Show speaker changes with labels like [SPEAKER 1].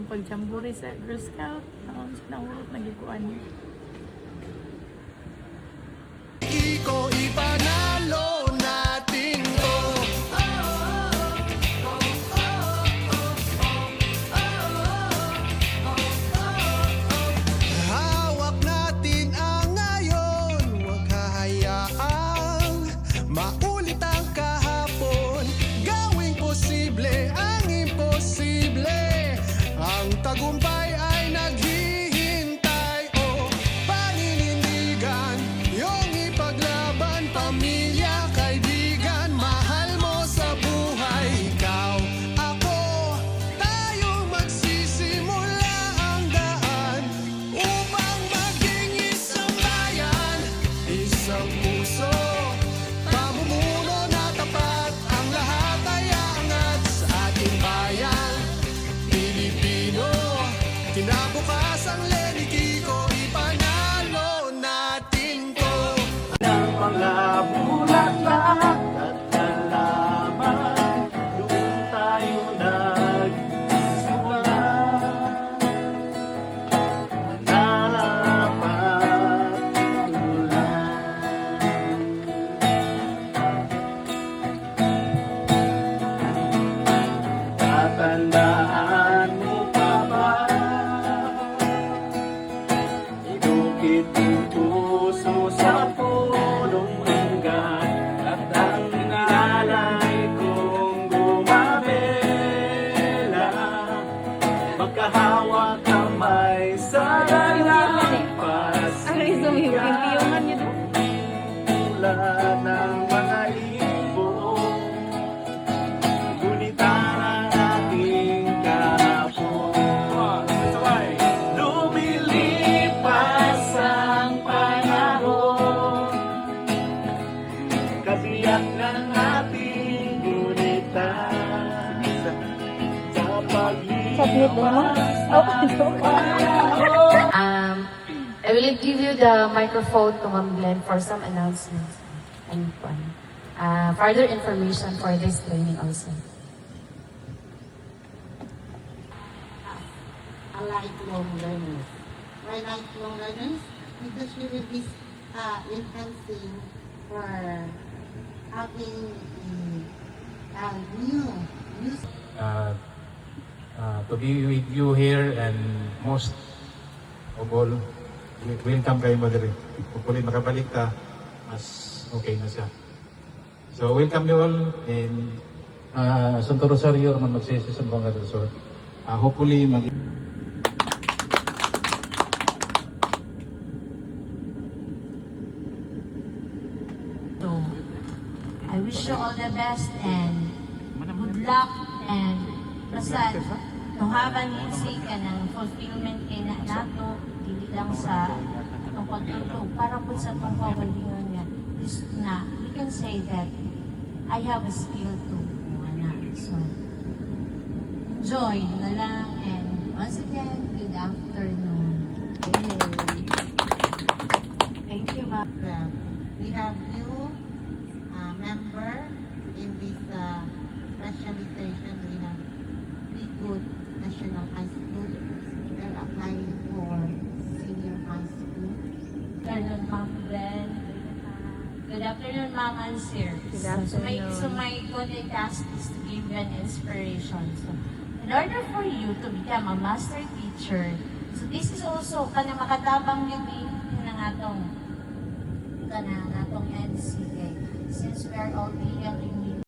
[SPEAKER 1] akong pagchamburi sa Girl Scout. Naon siya nahulot na gikuan niya.
[SPEAKER 2] Iko ipanalo natin to. Hawak natin ang ngayon, huwag hahayaang maulit ang kahapon. Gawing posible ang imposible. Ang tagumpay ay naghihintay. O paninindigan, yung ipaglaban. Pamilya, kaibigan, mahal mo sa buhay. Ikaw, ako, tayo magsisimula ang daan upang maging isang bayan, isang puso, pamumuno na tapat. Ang lahat ay aangat sa ating bayan Pilipino. Kinabukasan Lenny Kiko, ipanalo natin to.
[SPEAKER 1] Ng mga bulaklak at halaman, doon tayo nagsimula. Dapat tulan. Tatandaan mo pa ba? Idukit ang puso sa punong hanggan at ang inalay kong gumamela. Magkahawak kamay sa lampas.
[SPEAKER 3] Piyungan niyo doon.
[SPEAKER 1] Tulad ng mga ibon, gunitan ang ating kahapon. Lumilipas ang panahon, kabiyak ng ating gunitan sa paglipas ng panahon.
[SPEAKER 3] I will give you the microphone to Ma'am Glenn for some announcements and further information for this training also.
[SPEAKER 4] A lifelong learners. Why lifelong learners? Because we will be enhancing for having a new
[SPEAKER 5] to be with you here, and most of all, welcome kayo mo diri. Hopefully makabalik ka, mas okay na siya. So welcome you all in Santo Rosario, man magsisi sa Banga Resort. Hopefully
[SPEAKER 3] So, I wish you all the best and good luck and basta to have an easy ka ng fulfillment kay na nato dili lang sa itong pagtutog para po sa itong kawalingan nga is na we can say that I have a skill to so enjoy na lang and once again good afternoon.
[SPEAKER 4] Thank you, ma'am. We have new member in this specialization. We have Good National High School. They're applying for senior high school.
[SPEAKER 3] Good afternoon, Ma'am Glenn. Good afternoon, Ma'am Ansir.
[SPEAKER 1] Good afternoon.
[SPEAKER 3] So my content task is to give you an inspiration. So, in order for you to become a master teacher, so this is also kanang makatabang yun ng atong NCA. Since we are all young in